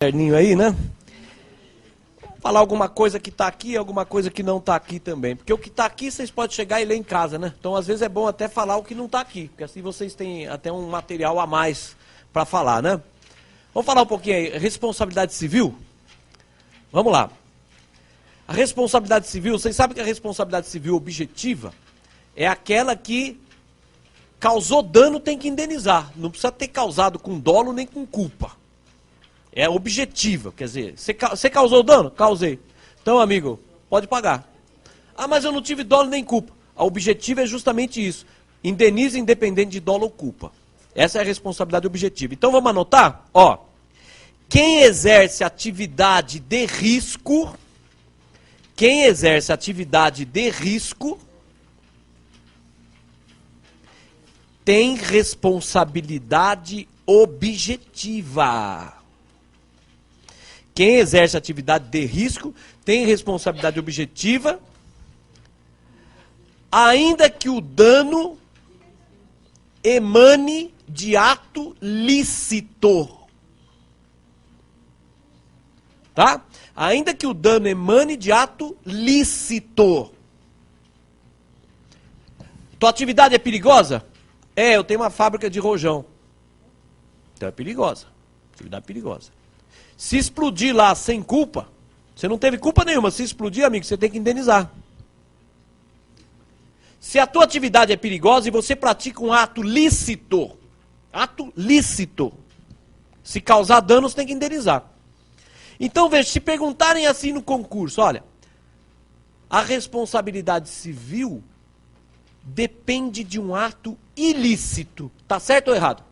Terninho aí, né? Vou falar alguma coisa que está aqui, alguma coisa que não está aqui também. Porque o que está aqui vocês podem chegar e ler em casa, né? Então às vezes é bom até falar o que não está aqui, porque assim vocês têm até um material a mais para falar, né? Vamos falar um pouquinho aí, responsabilidade civil? Vamos lá. A responsabilidade civil, vocês sabem que a responsabilidade civil objetiva é aquela que causou dano, tem que indenizar. Não precisa ter causado com dolo nem com culpa. É objetiva, quer dizer, você causou dano? Causei. Então, amigo, pode pagar. Ah, mas eu não tive dolo nem culpa. A objetiva é justamente isso. Indeniza independente de dolo ou culpa. Essa é a responsabilidade objetiva. Então, vamos anotar? Ó, quem exerce atividade de risco, tem responsabilidade objetiva. Quem exerce atividade de risco tem responsabilidade objetiva, ainda que o dano emane de ato lícito. Tá? Ainda que o dano emane de ato lícito. Tua atividade é perigosa? É, eu tenho uma fábrica de rojão. Então é perigosa. Atividade perigosa. Se explodir lá sem culpa, você não teve culpa nenhuma. Se explodir, amigo, você tem que indenizar. Se a tua atividade é perigosa e você pratica um ato lícito, se causar dano, você tem que indenizar. Então, veja, se perguntarem assim no concurso, olha, a responsabilidade civil depende de um ato ilícito. Tá certo ou errado?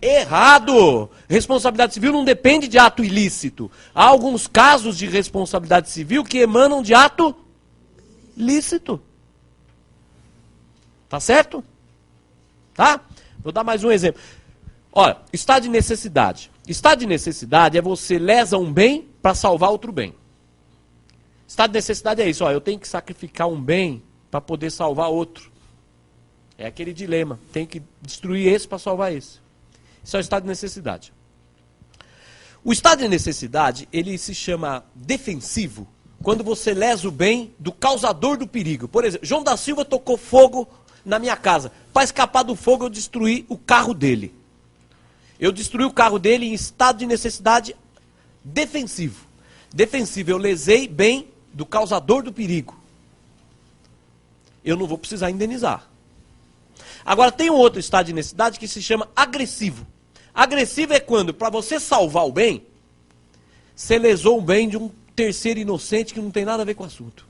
Errado! Responsabilidade civil não depende de ato ilícito. Há alguns casos de responsabilidade civil que emanam de ato lícito. Tá certo? Tá? Vou dar mais um exemplo. Olha, estado de necessidade. Estado de necessidade é você lesa um bem para salvar outro bem. Estado de necessidade é isso. Ó, eu tenho que sacrificar um bem para poder salvar outro. É aquele dilema. Tem que destruir esse para salvar esse. Isso é o estado de necessidade. O estado de necessidade, ele se chama defensivo, quando você lesa o bem do causador do perigo. Por exemplo, João da Silva tocou fogo na minha casa. Para escapar do fogo, eu destruí o carro dele. Eu destruí o carro dele em estado de necessidade defensivo. Defensivo, eu lesei bem do causador do perigo. Eu não vou precisar indenizar. Agora, tem um outro estado de necessidade que se chama agressivo. Agressivo é quando, para você salvar o bem, você lesou o bem de um terceiro inocente que não tem nada a ver com o assunto.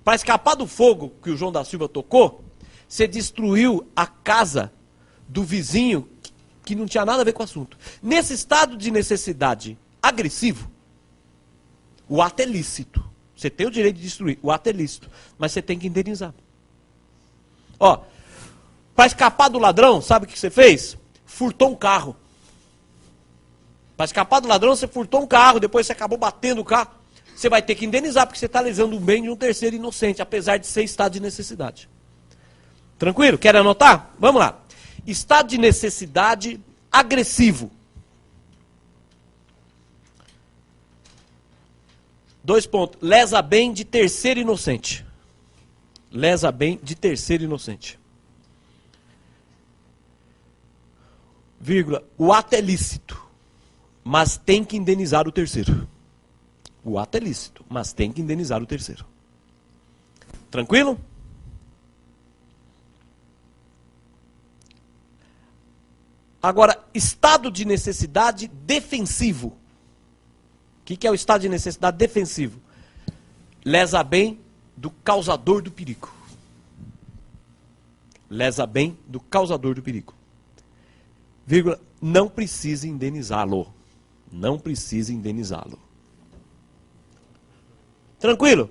Para escapar do fogo que o João da Silva tocou, você destruiu a casa do vizinho que não tinha nada a ver com o assunto. Nesse estado de necessidade agressivo, o ato é lícito. Você tem o direito de destruir, o ato é lícito, mas você tem que indenizar. Ó, para escapar do ladrão, sabe o que você fez? Furtou um carro. Para escapar do ladrão, você furtou um carro, depois você acabou batendo o carro. Você vai ter que indenizar, porque você está lesando um bem de um terceiro inocente, apesar de ser estado de necessidade. Tranquilo? Quer anotar? Vamos lá. Estado de necessidade agressivo. 2 pontos. Lesa bem de terceiro inocente. Lesa bem de terceiro inocente. Vírgula, o ato é lícito, mas tem que indenizar o terceiro. O ato é lícito, mas tem que indenizar o terceiro. Tranquilo? Agora, estado de necessidade defensivo. O que é o estado de necessidade defensivo? Lesa bem do causador do perigo. Lesa bem do causador do perigo. Vírgula, não precisa indenizá-lo. Não precisa indenizá-lo. Tranquilo?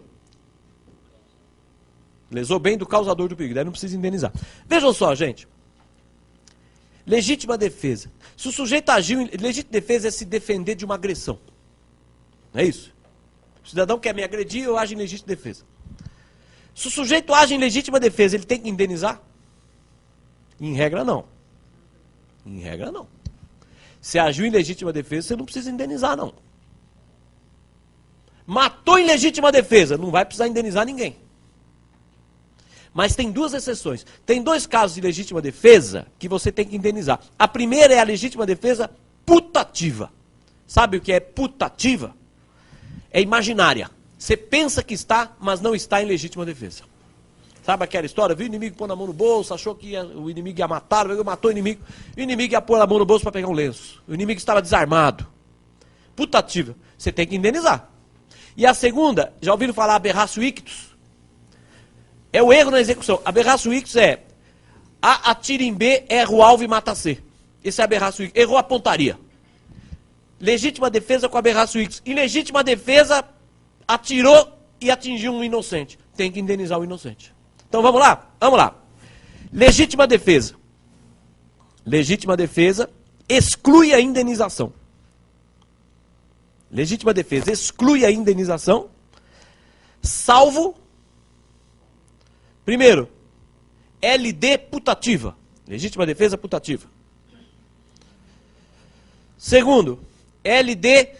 Lesou bem do causador do perigo, daí não precisa indenizar. Vejam só, gente. Legítima defesa. Se o sujeito agiu, legítima defesa é se defender de uma agressão. Não é isso? O cidadão quer me agredir, eu ajo em legítima defesa. Se o sujeito age em legítima defesa, ele tem que indenizar? Em regra, não. Em regra, não. Se agiu em legítima defesa, você não precisa indenizar, não. Matou em legítima defesa, não vai precisar indenizar ninguém. Mas tem duas exceções. Tem dois casos de legítima defesa que você tem que indenizar. A primeira é a legítima defesa putativa. Sabe o que é putativa? É imaginária. Você pensa que está, mas não está em legítima defesa. Sabe aquela história? Viu o inimigo pôr a mão no bolso, achou que o inimigo ia matar, matou o inimigo ia pôr a mão no bolso para pegar um lenço. O inimigo estava desarmado. Putativa. Você tem que indenizar. E a segunda, já ouviram falar aberratio ictus? É o erro na execução. Aberratio ictus é A atira em B, erra o alvo e mata C. Esse é aberratio ictus. Errou a pontaria. Legítima defesa com aberratio ictus. Ilegítima defesa, atirou e atingiu um inocente. Tem que indenizar o inocente. Então vamos lá? Vamos lá. Legítima defesa. Legítima defesa exclui a indenização. Legítima defesa exclui a indenização, salvo, primeiro, LD putativa. Legítima defesa putativa. Segundo, LD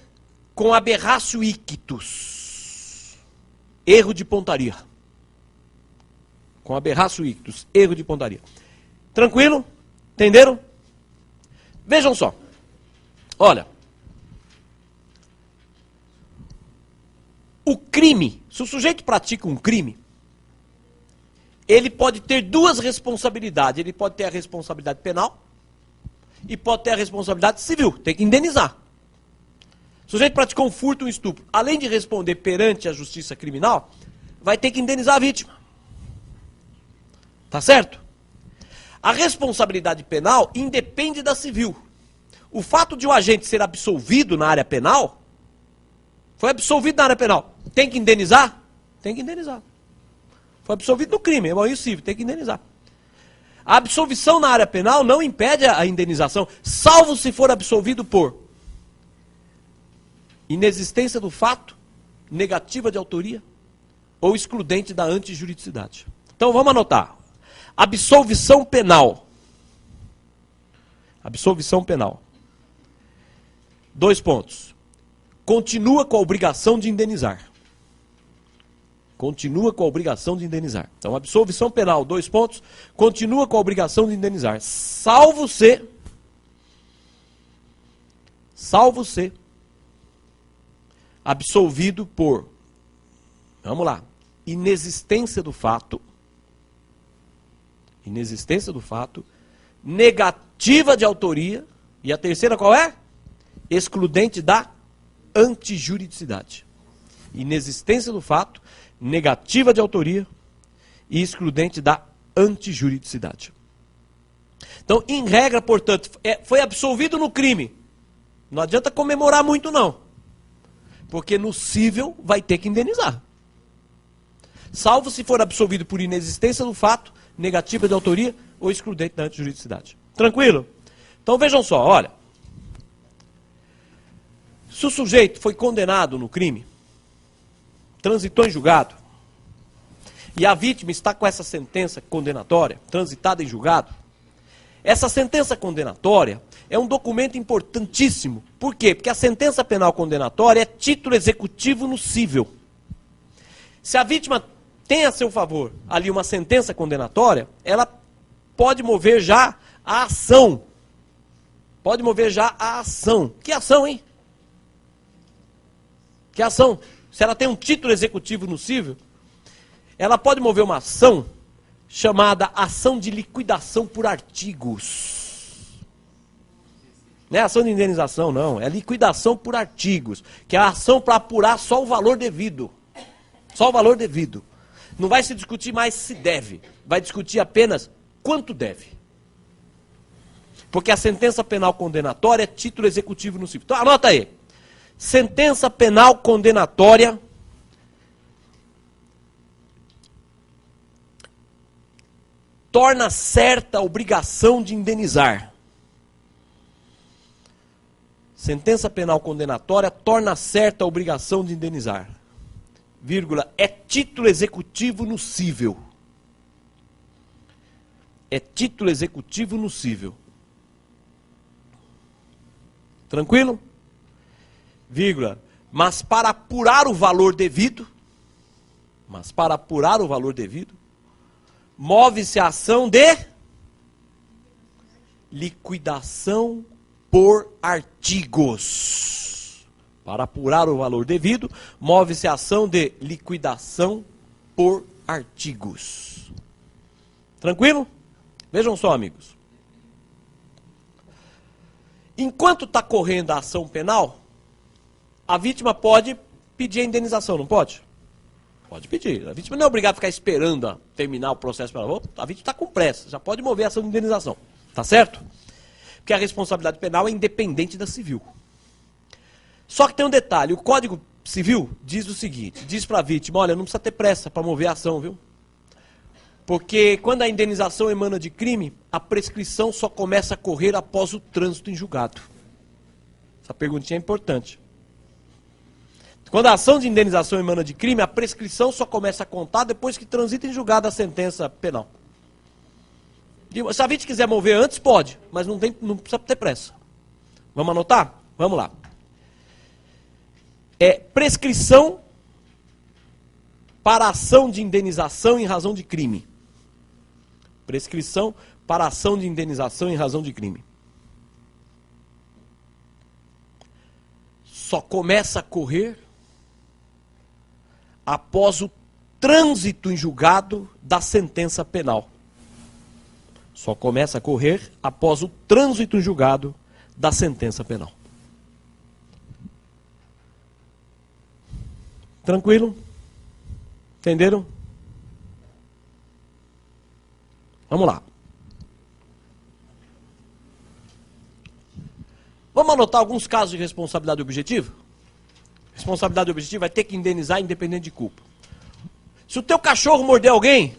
com aberratio ictus. Erro de pontaria. Com aberratio ictus. Erro de pontaria. Tranquilo? Entenderam? Vejam só. Olha. O crime, se o sujeito pratica um crime, ele pode ter duas responsabilidades. Ele pode ter a responsabilidade penal e pode ter a responsabilidade civil. Tem que indenizar. O sujeito praticou um furto, um estupro. Além de responder perante a justiça criminal, vai ter que indenizar a vítima. Tá certo? A responsabilidade penal independe da civil. O fato de o agente ser absolvido na área penal, foi absolvido na área penal, tem que indenizar? Tem que indenizar. Foi absolvido no crime, é mal civil, tem que indenizar. A absolvição na área penal não impede a indenização, salvo se for absolvido por inexistência do fato, negativa de autoria ou excludente da antijuridicidade. Então vamos anotar. Absolvição penal. Absolvição penal. 2 pontos. Continua com a obrigação de indenizar. Continua com a obrigação de indenizar. Então, absolvição penal, 2 pontos. Continua com a obrigação de indenizar. Salvo se absolvido por, vamos lá, inexistência do fato, negativa de autoria, e a terceira qual é? Excludente da antijuridicidade. Inexistência do fato, negativa de autoria e excludente da antijuridicidade. Então, em regra, portanto, foi absolvido no crime. Não adianta comemorar muito, não. Porque no cível vai ter que indenizar. Salvo se for absolvido por inexistência do fato, negativa de autoria ou excludente da antijuridicidade. Tranquilo? Então vejam só, olha. Se o sujeito foi condenado no crime, transitou em julgado, e a vítima está com essa sentença condenatória, transitada em julgado, essa sentença condenatória é um documento importantíssimo. Por quê? Porque a sentença penal condenatória é título executivo no cível. Se a vítima tem a seu favor ali uma sentença condenatória, ela pode mover já a ação. Pode mover já a ação. Que ação, hein? Que ação? Se ela tem um título executivo no cível, ela pode mover uma ação chamada ação de liquidação por artigos. Não é ação de indenização, não. É liquidação por artigos, que é a ação para apurar só o valor devido. Só o valor devido. Não vai se discutir mais se deve. Vai discutir apenas quanto deve. Porque a sentença penal condenatória é título executivo no cível. Então anota aí. Sentença penal condenatória torna certa a obrigação de indenizar. Sentença penal condenatória torna certa a obrigação de indenizar. Vírgula, é título executivo no cível. É título executivo no cível. Tranquilo? Vírgula. Mas para apurar o valor devido, move-se a ação de liquidação por artigos. Para apurar o valor devido, move-se a ação de liquidação por artigos. Tranquilo? Vejam só, amigos. Enquanto está correndo a ação penal, a vítima pode pedir a indenização, não pode? Pode pedir. A vítima não é obrigada a ficar esperando a terminar o processo penal. A vítima está com pressa, já pode mover a ação de indenização. Tá certo? Porque a responsabilidade penal é independente da civil. Só que tem um detalhe, o Código Civil diz o seguinte, diz para a vítima, olha, não precisa ter pressa para mover a ação, viu? Porque quando a indenização emana de crime, a prescrição só começa a correr após o trânsito em julgado. Essa perguntinha é importante. Quando a ação de indenização emana de crime, a prescrição só começa a contar depois que transita em julgado a sentença penal. Se a vítima quiser mover antes, pode, mas não precisa ter pressa. Vamos anotar? Vamos lá. Prescrição para ação de indenização em razão de crime. Prescrição para ação de indenização em razão de crime. Só começa a correr após o trânsito em julgado da sentença penal. Só começa a correr após o trânsito em julgado da sentença penal. Tranquilo? Entenderam? Vamos lá. Vamos anotar alguns casos de responsabilidade objetiva? Responsabilidade objetiva vai ter que indenizar independente de culpa. Se o teu cachorro morder alguém,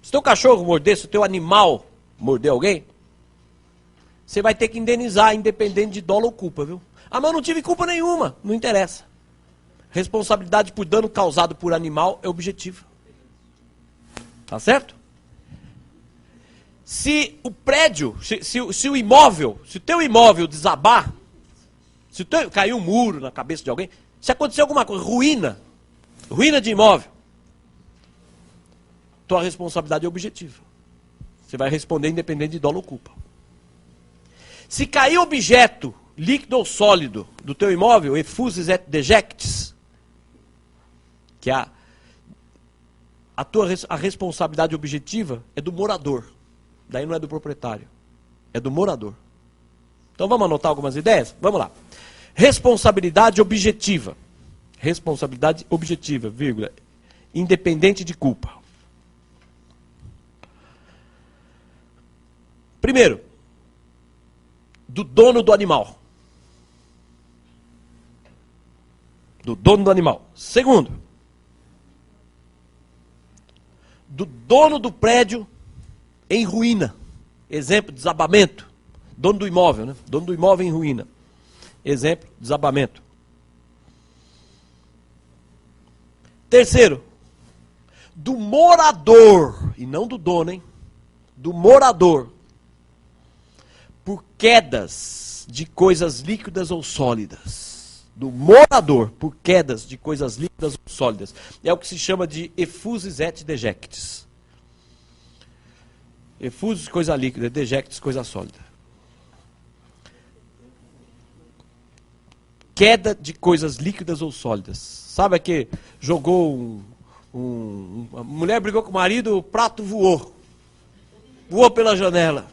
se o teu cachorro morder, se o teu animal morder alguém, você vai ter que indenizar independente de dolo ou culpa, viu? Ah, mas eu não tive culpa nenhuma. Não interessa. Responsabilidade por dano causado por animal é objetiva. Tá certo? Se o prédio, se o imóvel, se o teu imóvel desabar, se cair um muro na cabeça de alguém, se acontecer alguma coisa, ruína de imóvel, tua responsabilidade é objetiva. Você vai responder independente de dolo ou culpa. Se cair objeto, líquido ou sólido, do teu imóvel, effusis et dejectis, que a responsabilidade objetiva é do morador. Daí não é do proprietário, é do morador. Então vamos anotar algumas ideias? Vamos lá. Responsabilidade objetiva. Responsabilidade objetiva, vírgula, independente de culpa. Primeiro, do dono do animal. Do dono do animal. Segundo, do dono do prédio em ruína. Exemplo, desabamento. Dono do imóvel, né? Dono do imóvel em ruína. Exemplo, desabamento. Terceiro, do morador, e não do dono, hein? Do morador, por quedas de coisas líquidas ou sólidas. Do morador, por quedas de coisas líquidas ou sólidas. É o que se chama de effusis et dejectis. Effusis, coisa líquida, dejectis, coisa sólida. Queda de coisas líquidas ou sólidas. Sabe que jogou a mulher brigou com o marido, o prato voou. Voou pela janela.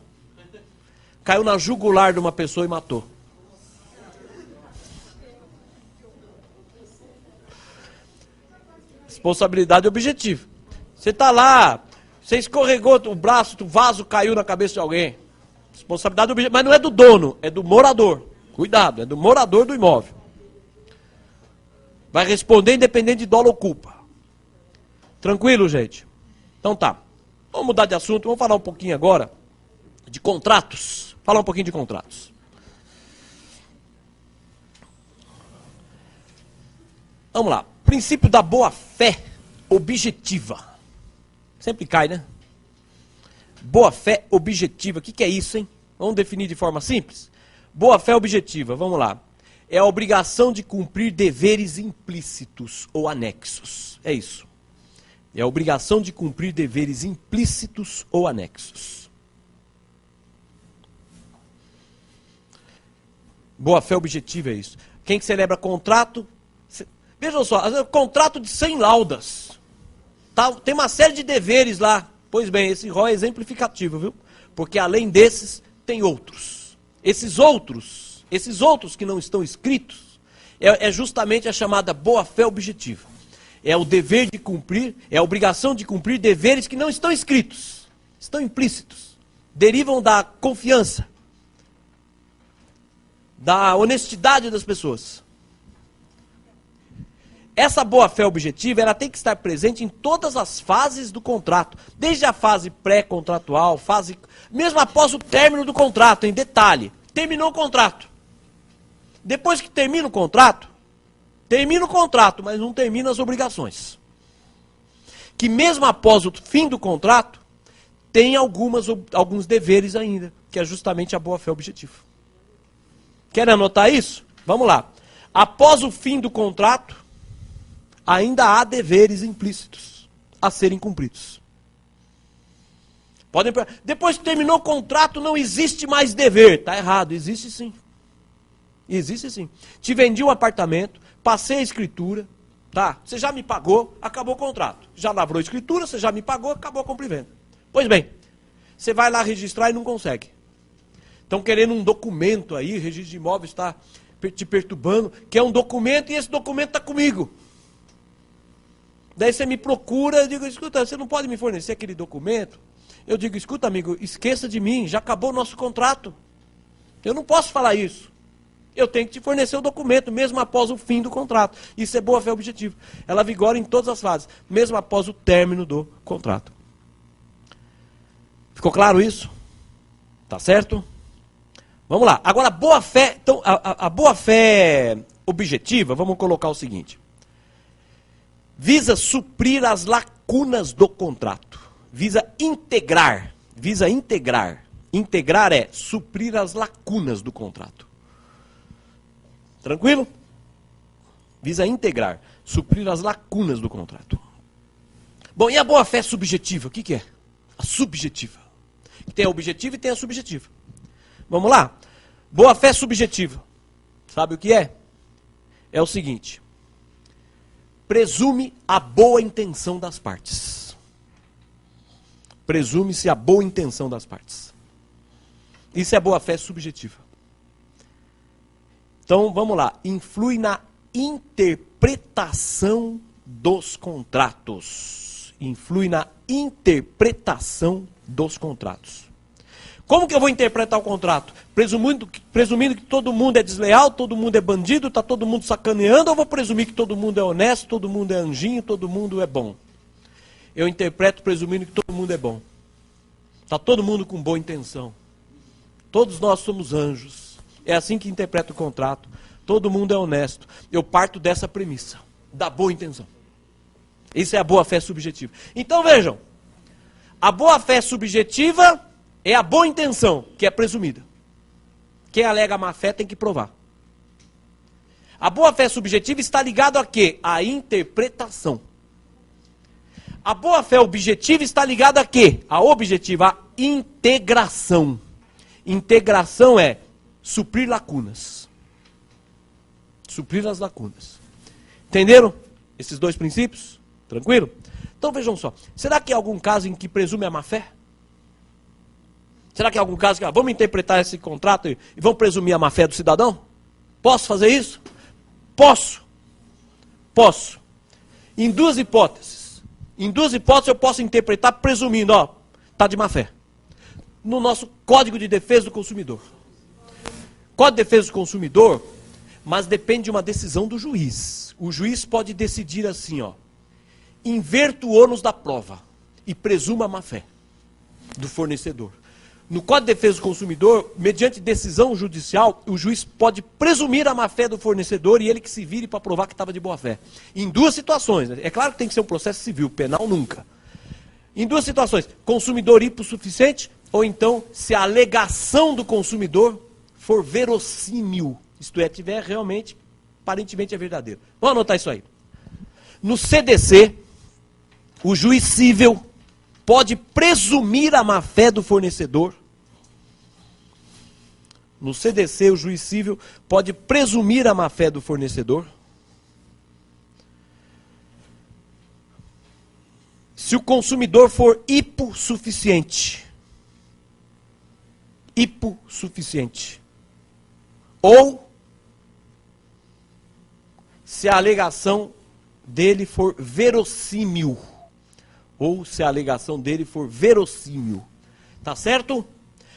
Caiu na jugular de uma pessoa e matou. Responsabilidade objetiva. Você está lá, você escorregou o braço, o vaso caiu na cabeça de alguém. Responsabilidade objetiva, mas não é do dono, é do morador. Cuidado, é do morador do imóvel. Vai responder independente de dolo ou culpa. Tranquilo, gente? Então tá. Vamos mudar de assunto, vamos falar um pouquinho agora de contratos. Falar um pouquinho de contratos. Vamos lá. Princípio da boa-fé objetiva. Sempre cai, né? Boa-fé objetiva. O que é isso, hein? Vamos definir de forma simples. Boa-fé objetiva, vamos lá. É a obrigação de cumprir deveres implícitos ou anexos. É isso. É a obrigação de cumprir deveres implícitos ou anexos. Boa-fé objetiva é isso. Quem que celebra contrato? Vejam só, contrato de 100 laudas. Tá, tem uma série de deveres lá. Pois bem, esse rol é exemplificativo, viu? Porque além desses, tem outros. Esses outros que não estão escritos, é justamente a chamada boa-fé objetiva. É o dever de cumprir, é a obrigação de cumprir deveres que não estão escritos, estão implícitos, derivam da confiança, da honestidade das pessoas. Essa boa-fé objetiva, ela tem que estar presente em todas as fases do contrato, desde a fase pré-contratual, mesmo após o término do contrato, em detalhe, terminou o contrato. Depois que termina o contrato, mas não termina as obrigações. Que mesmo após o fim do contrato, tem alguns deveres ainda, que é justamente a boa-fé objetiva. Querem anotar isso? Vamos lá. Após o fim do contrato, ainda há deveres implícitos a serem cumpridos. Depois que terminou o contrato, não existe mais dever. Está errado, existe sim. Existe sim. Te vendi um apartamento, passei a escritura, tá? Você já me pagou, acabou o contrato. Já lavrou a escritura, você já me pagou, acabou a compra e venda. Pois bem, você vai lá registrar e não consegue. Estão querendo um documento aí, o registro de imóveis está te perturbando, que é um documento e esse documento está comigo. Daí você me procura, eu digo, escuta, você não pode me fornecer aquele documento? Eu digo, escuta amigo, esqueça de mim, já acabou o nosso contrato. Eu não posso falar isso. Eu tenho que te fornecer o documento, mesmo após o fim do contrato. Isso é boa-fé objetiva. Ela vigora em todas as fases, mesmo após o término do contrato. Ficou claro isso? Tá certo? Vamos lá. Agora, boa-fé, então, a boa-fé objetiva, vamos colocar o seguinte. Visa suprir as lacunas do contrato. Visa integrar. Integrar é suprir as lacunas do contrato. Tranquilo? Visa integrar, suprir as lacunas do contrato. Bom, e a boa-fé subjetiva? O que é? A subjetiva. Tem a objetiva e tem a subjetiva. Vamos lá? Boa-fé subjetiva. Sabe o que é? É o seguinte. Presume a boa intenção das partes. Presume-se a boa intenção das partes. Isso é boa-fé subjetiva. Então, vamos lá. Influi na interpretação dos contratos. Influi na interpretação dos contratos. Como que eu vou interpretar o contrato? Presumindo que todo mundo é desleal, todo mundo é bandido, está todo mundo sacaneando, ou vou presumir que todo mundo é honesto, todo mundo é anjinho, todo mundo é bom? Eu interpreto presumindo que todo mundo é bom. Está todo mundo com boa intenção. Todos nós somos anjos. É assim que interpreto o contrato. Todo mundo é honesto. Eu parto dessa premissa, da boa intenção. Isso é a boa-fé subjetiva. Então vejam, a boa-fé subjetiva é a boa intenção, que é presumida. Quem alega má-fé tem que provar. A boa-fé subjetiva está ligada a quê? A interpretação. A boa-fé objetiva está ligada a quê? A objetiva, a integração. Integração é suprir lacunas. Suprir as lacunas. Entenderam esses dois princípios? Tranquilo? Então vejam só. Será que há algum caso em que presume a má-fé? Será que há algum caso que vamos interpretar esse contrato e vamos presumir a má-fé do cidadão? Posso fazer isso? Posso. Posso. Em duas hipóteses. Em duas hipóteses eu posso interpretar presumindo, está de má-fé. No nosso Código de Defesa do Consumidor. Código de Defesa do Consumidor, mas depende de uma decisão do juiz. O juiz pode decidir assim, inverta o ônus da prova e presuma a má-fé do fornecedor. No Código de Defesa do Consumidor, mediante decisão judicial, o juiz pode presumir a má-fé do fornecedor e ele que se vire para provar que estava de boa-fé. Em duas situações. É claro que tem que ser um processo civil, penal nunca. Em duas situações. Consumidor hipossuficiente ou então se a alegação do consumidor for verossímil, isto é, tiver realmente, aparentemente é verdadeiro. Vamos anotar isso aí. No CDC, o juiz cível pode presumir a má-fé do fornecedor. No CDC, o juiz cível pode presumir a má-fé do fornecedor. Se o consumidor for hipossuficiente. Hipossuficiente. Ou se a alegação dele for verossímil. Ou se a alegação dele for verossímil. Tá certo?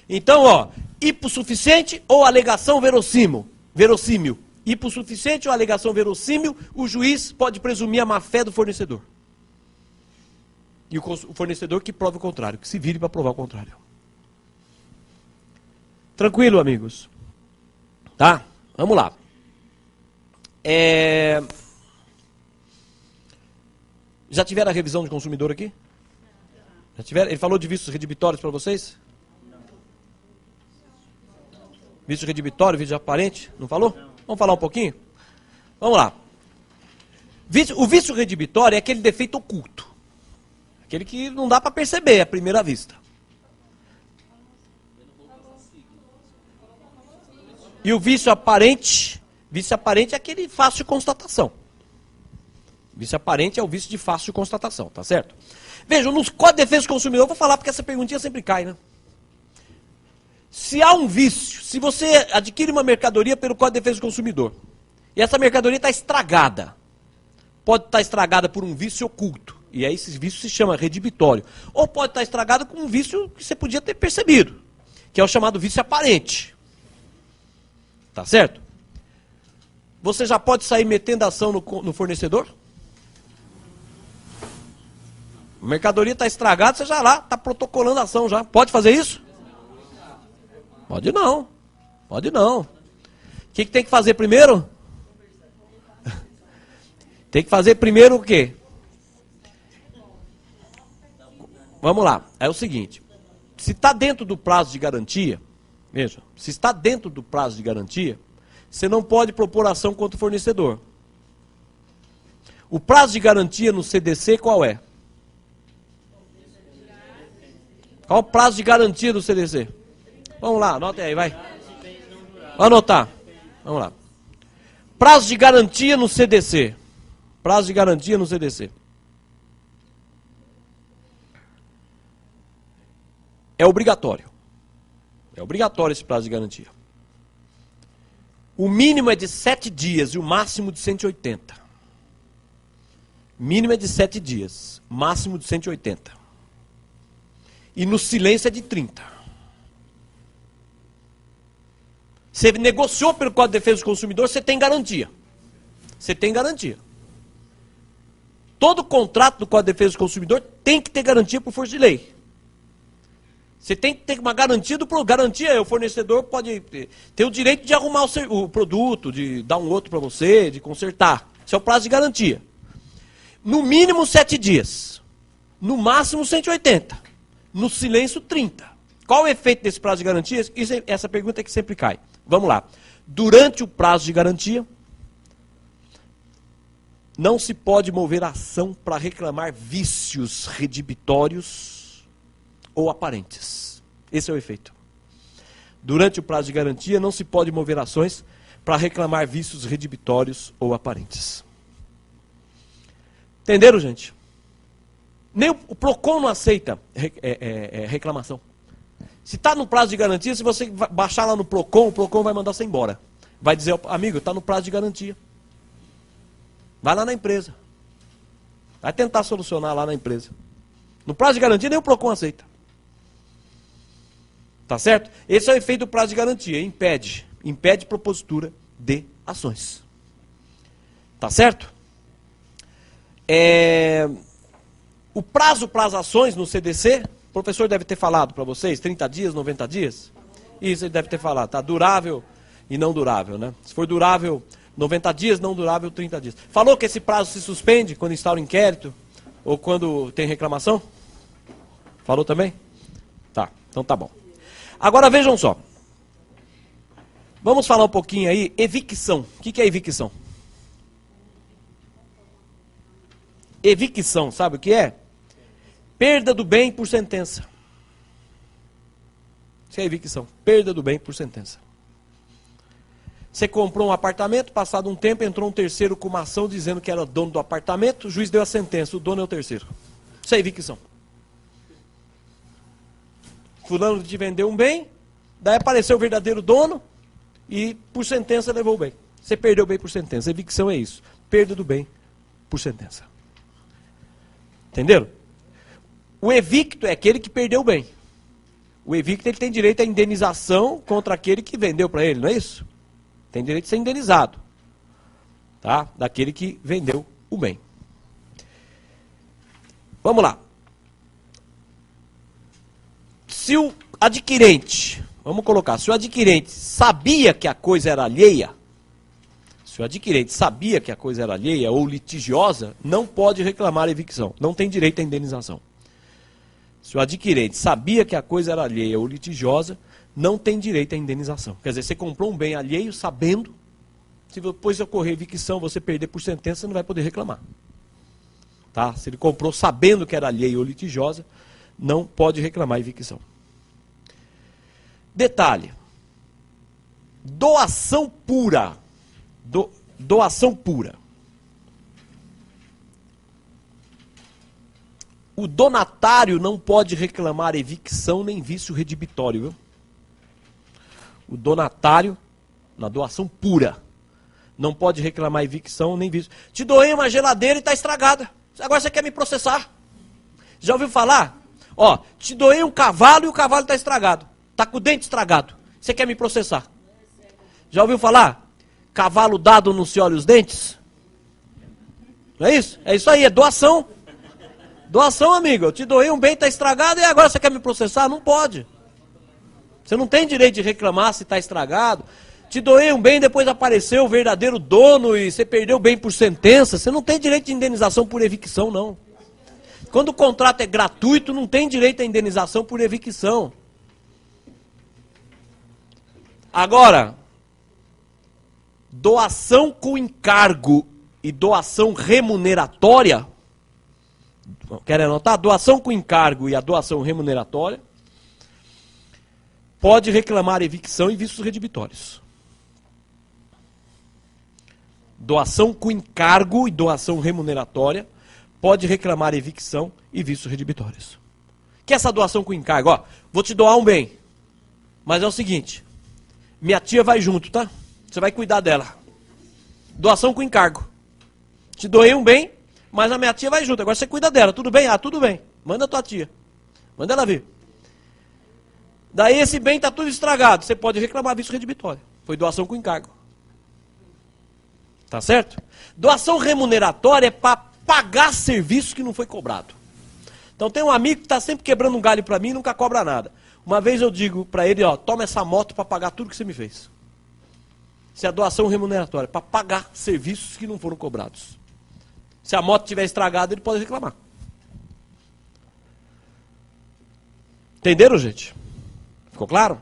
Então, ó, hipossuficiente ou alegação verossímil. Verossímil. Hipossuficiente ou alegação verossímil, o juiz pode presumir a má-fé do fornecedor. E o fornecedor que prove o contrário, que se vire para provar o contrário. Tranquilo, amigos? Tá? Vamos lá. Já tiveram a revisão de consumidor aqui? Já tiveram? Ele falou de vistos redibitórios para vocês? Visto redibitório, visto aparente? Não falou? Vamos falar um pouquinho? Vamos lá. O vício redibitório é aquele defeito oculto. Aquele que não dá para perceber à primeira vista. E o vício aparente é aquele fácil de constatação. Vício aparente é o vício de fácil constatação, tá certo? Vejam, nos Código de Defesa do Consumidor, eu vou falar porque essa perguntinha sempre cai, né? Se há um vício, se você adquire uma mercadoria pelo Código de Defesa do Consumidor, e essa mercadoria está estragada, pode estar estragada por um vício oculto, e aí esse vício se chama redibitório, ou pode estar estragada com um vício que você podia ter percebido, que é o chamado vício aparente. Tá certo? Você já pode sair metendo ação no fornecedor? A mercadoria está estragada, você já lá, está protocolando ação já. Pode fazer isso? Pode não. Pode não. O que tem que fazer primeiro? Tem que fazer primeiro o quê? Vamos lá. É o seguinte. Se está dentro do prazo de garantia, veja, se está dentro do prazo de garantia, você não pode propor ação contra o fornecedor. O prazo de garantia no CDC qual é? Qual o prazo de garantia do CDC? Vamos lá, anota aí, vai. Vou anotar. Vamos lá. Prazo de garantia no CDC. Prazo de garantia no CDC. É obrigatório. É obrigatório esse prazo de garantia. O mínimo é de 7 dias e o máximo de 180. Mínimo é de 7 dias, máximo de 180. E no silêncio é de 30. Você negociou pelo Código de Defesa do Consumidor, você tem garantia. Você tem garantia. Todo contrato do Código de Defesa do Consumidor tem que ter garantia por força de lei. Você tem que ter uma garantia do produto. Garantia, o fornecedor pode ter o direito de arrumar o produto, de dar um outro para você, de consertar. Esse é o prazo de garantia. No mínimo 7 dias. No máximo 180. No silêncio 30. Qual o efeito desse prazo de garantia? Essa pergunta é que sempre cai. Vamos lá. Durante o prazo de garantia, não se pode mover ação para reclamar vícios redibitórios ou aparentes. Esse é o efeito. Durante o prazo de garantia, não se pode mover ações para reclamar vícios redibitórios ou aparentes. Entenderam, gente? Nem o PROCON não aceita reclamação. Se está no prazo de garantia, se você baixar lá no PROCON, o PROCON vai mandar você embora. Vai dizer, amigo, está no prazo de garantia. Vai lá na empresa. Vai tentar solucionar lá na empresa. No prazo de garantia, nem o PROCON aceita. Tá certo? Esse é o efeito do prazo de garantia. Impede propositura de ações. Tá certo? O prazo para as ações no CDC, o professor deve ter falado para vocês, 30 dias, 90 dias? Isso ele deve ter falado, tá? Durável e não durável, né? Se for durável, 90 dias, não durável, 30 dias. Falou que esse prazo se suspende quando instaura o inquérito ou quando tem reclamação? Falou também? Tá, então tá bom. Agora vejam só. Vamos falar um pouquinho aí, evicção. O que é evicção? Evicção, sabe o que é? Perda do bem por sentença. Isso é evicção, perda do bem por sentença. Você comprou um apartamento, passado um tempo, entrou um terceiro com uma ação dizendo que era dono do apartamento, o juiz deu a sentença, o dono é o terceiro. Isso é evicção. Fulano te vendeu um bem, daí apareceu o verdadeiro dono e por sentença levou o bem. Você perdeu o bem por sentença. Evicção é isso, perda do bem por sentença. Entenderam? O evicto é aquele que perdeu o bem. O evicto ele tem direito à indenização contra aquele que vendeu para ele, não é isso? Tem direito de ser indenizado, tá? Daquele que vendeu o bem. Vamos lá. Se o adquirente, vamos colocar, se o adquirente sabia que a coisa era alheia, se o adquirente sabia que a coisa era alheia ou litigiosa, não pode reclamar a evicção, não tem direito à indenização. Se o adquirente sabia que a coisa era alheia ou litigiosa, não tem direito à indenização. Quer dizer, você comprou um bem alheio sabendo, se depois ocorrer evicção, você perder por sentença, você não vai poder reclamar. Tá? Se ele comprou sabendo que era alheia ou litigiosa, não pode reclamar evicção. Detalhe. Doação pura. Doação pura. O donatário não pode reclamar evicção nem vício redibitório, viu? O donatário, na doação pura, não pode reclamar evicção nem vício. Te doei uma geladeira e está estragada. Agora você quer me processar? Já ouviu falar? Ó, te doei um cavalo e o cavalo está estragado. Está com o dente estragado. Você quer me processar? Já ouviu falar? Cavalo dado não se olha os dentes? Não é isso? É isso aí, é doação. Doação, amigo. Eu te doei um bem, está estragado e agora você quer me processar? Não pode. Você não tem direito de reclamar se está estragado. Te doei um bem, depois apareceu o verdadeiro dono e você perdeu o bem por sentença. Você não tem direito de indenização por evicção, não. Quando o contrato é gratuito, não tem direito à indenização por evicção. Agora, doação com encargo e doação remuneratória. Querem anotar? Doação com encargo e a doação remuneratória pode reclamar evicção e vícios redibitórios. Doação com encargo e doação remuneratória pode reclamar evicção e vícios redibitórios. Que é essa doação com encargo? Ó, vou te doar um bem, mas é o seguinte, minha tia vai junto, tá? Você vai cuidar dela. Doação com encargo. Te doei um bem, mas a minha tia vai junto, agora você cuida dela, tudo bem? Ah, tudo bem. Manda a tua tia. Manda ela vir. Daí esse bem está tudo estragado, você pode reclamar vício redibitório. Foi doação com encargo. Tá certo? Doação remuneratória é para pagar serviço que não foi cobrado. Então tem um amigo que está sempre quebrando um galho para mim e nunca cobra nada. Uma vez eu digo para ele, ó, toma essa moto para pagar tudo que você me fez. Isso é doação remuneratória, para pagar serviços que não foram cobrados. Se a moto estiver estragada, ele pode reclamar. Entenderam, gente? Ficou claro?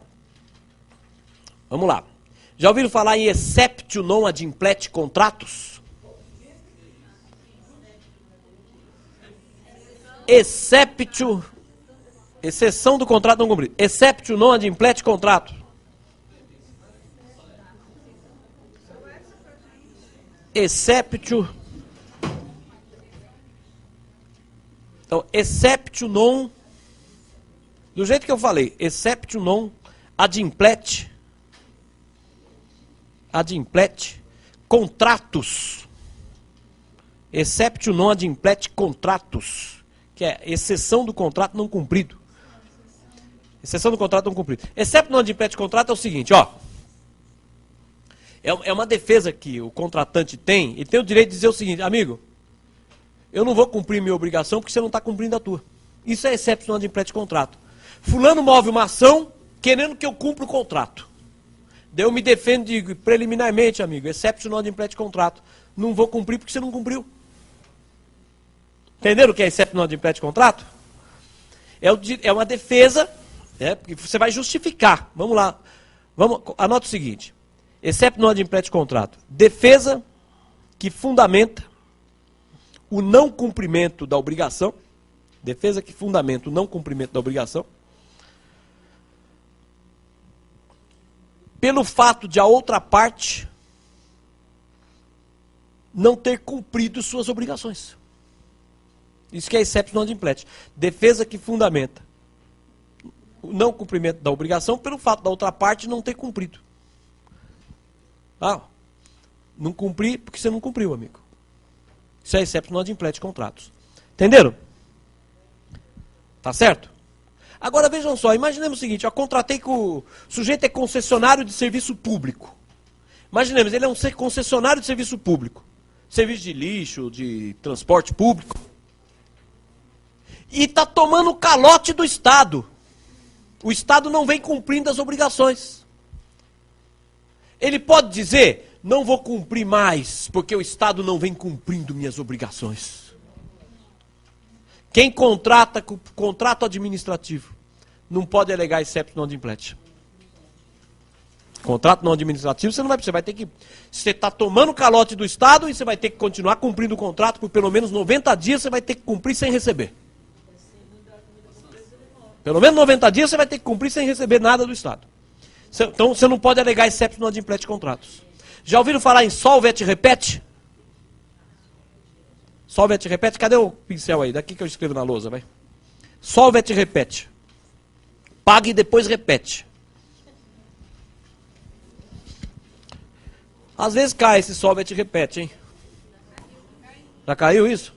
Vamos lá. Já ouviram falar em exceptio non adimplete contratus? Exceptio, exceção do contrato não cumprido. Exceptio non adimplete contrato. Exceptio. Então, exceptio non, do jeito que eu falei, exceptio non adimplete contratus. Exceptio non adimplete contratus, que é exceção do contrato não cumprido. Exceção do contrato não cumprido. Exceptio non adimplete contrato é o seguinte, ó. É uma defesa que o contratante tem, ele tem o direito de dizer o seguinte, amigo, eu não vou cumprir minha obrigação porque você não está cumprindo a tua. Isso é exceptio non adimplete contrato. Fulano move uma ação querendo que eu cumpra o contrato. Daí eu me defendo e digo, preliminarmente, amigo, exceptio non adimplete contrato. Não vou cumprir porque você não cumpriu. Entenderam o que é exceptio non adimplete contrato? É uma defesa, porque você vai justificar. Vamos lá. Anota o seguinte. Excepto no adimplete de contrato. Defesa que fundamenta o não cumprimento da obrigação. Defesa que fundamenta o não cumprimento da obrigação. Pelo fato de a outra parte não ter cumprido suas obrigações. Isso que é excepto no adimplete. Defesa que fundamenta o não cumprimento da obrigação pelo fato da outra parte não ter cumprido. Ah, não cumpri porque você não cumpriu, amigo. Isso é excepto no adimplete de contratos. Entenderam? Tá certo? Agora vejam só, imaginemos o seguinte, eu contratei com o sujeito é concessionário de serviço público. Imaginemos, ele é um concessionário de serviço público. Serviço de lixo, de transporte público. E está tomando calote do Estado. O Estado não vem cumprindo as obrigações. Ele pode dizer, não vou cumprir mais, porque o Estado não vem cumprindo minhas obrigações. Quem contrata com contrato administrativo não pode alegar excepto no adimplete. Contrato não administrativo, você vai ter que... Você está tomando calote do Estado e você vai ter que continuar cumprindo o contrato por pelo menos 90 dias, você vai ter que cumprir sem receber. Pelo menos 90 dias você vai ter que cumprir sem receber nada do Estado. Então você não pode alegar excepto no adimplete de contratos. Já ouviram falar em solve et repete? Solve et repete? Cadê o pincel aí? Daqui que eu escrevo na lousa, vai. Solve et repete. Pague e depois repete. Às vezes cai esse solve et repete, hein? Já caiu isso?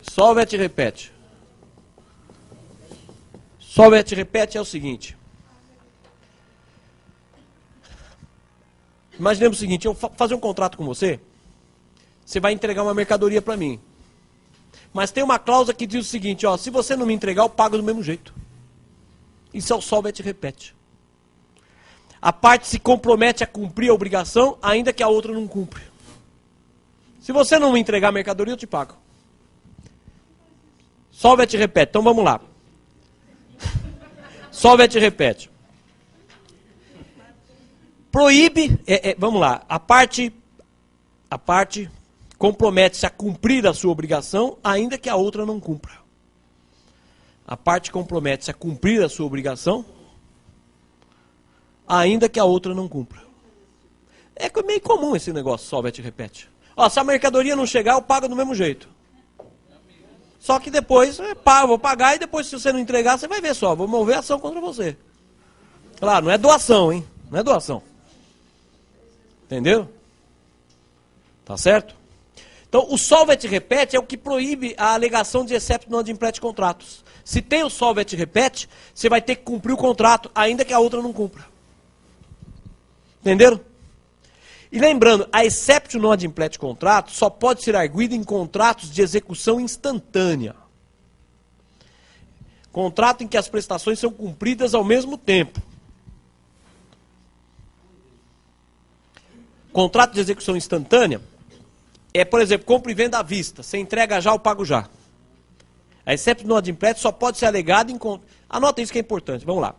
Solve et repete. Solve et repete é o seguinte. Imaginemos o seguinte, eu vou fazer um contrato com você, você vai entregar uma mercadoria para mim. Mas tem uma cláusula que diz o seguinte, ó, se você não me entregar, eu pago do mesmo jeito. Isso é o solve et repete. A parte se compromete a cumprir a obrigação, ainda que a outra não cumpre. Se você não me entregar a mercadoria, eu te pago. Solve et repete. Então vamos lá. Solve et repete. Proíbe, vamos lá, a parte compromete-se a cumprir a sua obrigação, ainda que a outra não cumpra. A parte compromete-se a cumprir a sua obrigação, ainda que a outra não cumpra. É meio comum esse negócio, solve et repete. Ó, se a mercadoria não chegar, eu pago do mesmo jeito. Só que depois, vou pagar e depois se você não entregar, você vai ver só, vou mover a ação contra você. Claro, não é doação, hein? Não é doação. Entendeu? Tá certo? Então, o solve et repete é o que proíbe a alegação de excepto no adimplete de contratos. Se tem o solve et repete, você vai ter que cumprir o contrato, ainda que a outra não cumpra. Entenderam? E lembrando, a exceptio non adimplete de contrato só pode ser arguida em contratos de execução instantânea. Contrato em que as prestações são cumpridas ao mesmo tempo. Contrato de execução instantânea é, por exemplo, compra e venda à vista. Você entrega já, eu pago já. A exceptio non adimplete só pode ser alegada em... Anota isso que é importante, vamos lá.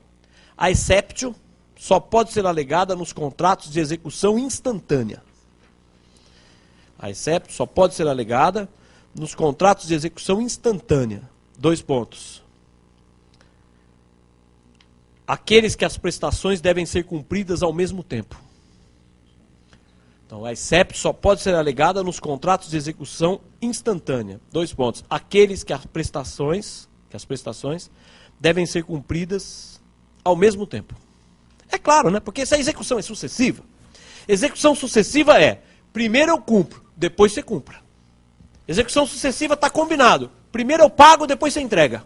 A exceptio só pode ser alegada nos contratos de execução instantânea. A exceptio só pode ser alegada nos contratos de execução instantânea. 2 pontos. Aqueles que as prestações devem ser cumpridas ao mesmo tempo. Então, a exceptio só pode ser alegada nos contratos de execução instantânea. 2 pontos. Aqueles que as prestações devem ser cumpridas ao mesmo tempo. É claro, né? Porque se a execução é sucessiva, execução sucessiva é, primeiro eu cumpro, depois você cumpra. Execução sucessiva está combinado. Primeiro eu pago, depois você entrega.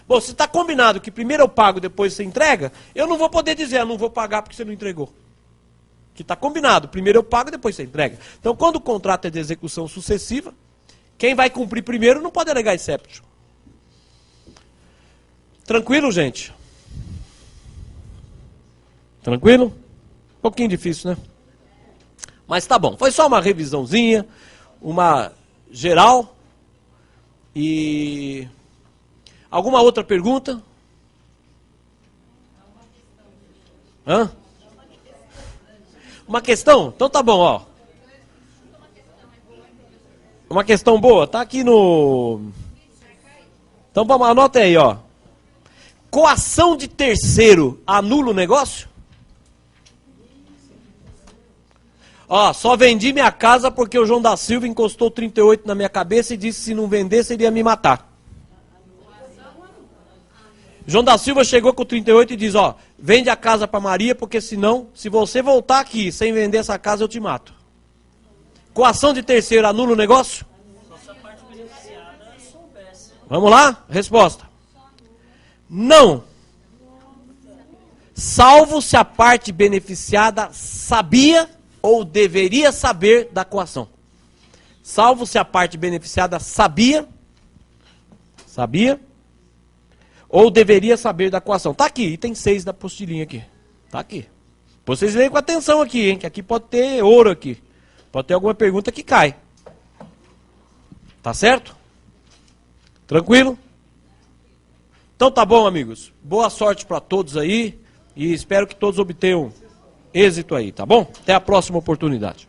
Bom, se está combinado que primeiro eu pago, depois você entrega, eu não vou poder dizer, eu não vou pagar porque você não entregou. Que está combinado, primeiro eu pago, depois você entrega. Então, quando o contrato é de execução sucessiva, quem vai cumprir primeiro não pode alegar exceptio. Tranquilo, gente? Tranquilo? Um pouquinho difícil, né? Mas tá bom. Foi só uma revisãozinha, uma geral. E... alguma outra pergunta? Hã? Uma questão? Então tá bom, ó. Uma questão boa, tá aqui no... Então vamos, anota aí, ó. Coação de terceiro anula o negócio? Ó, só vendi minha casa porque o João da Silva encostou 38 na minha cabeça e disse que se não vendesse ele ia me matar. João da Silva chegou com 38 e diz, ó, vende a casa para Maria porque senão, se você voltar aqui sem vender essa casa eu te mato. Coação de terceiro anula o negócio? Vamos lá? Resposta. Não. Salvo se a parte beneficiada sabia ou deveria saber da coação. Salvo se a parte beneficiada sabia ou deveria saber da coação. Tá aqui, item 6 da apostilinha aqui. Tá aqui. Vocês leem com atenção aqui, hein, que aqui pode ter ouro aqui. Pode ter alguma pergunta que cai. Tá certo? Tranquilo? Então tá bom, amigos. Boa sorte para todos aí e espero que todos obtenham êxito aí, tá bom? Até a próxima oportunidade.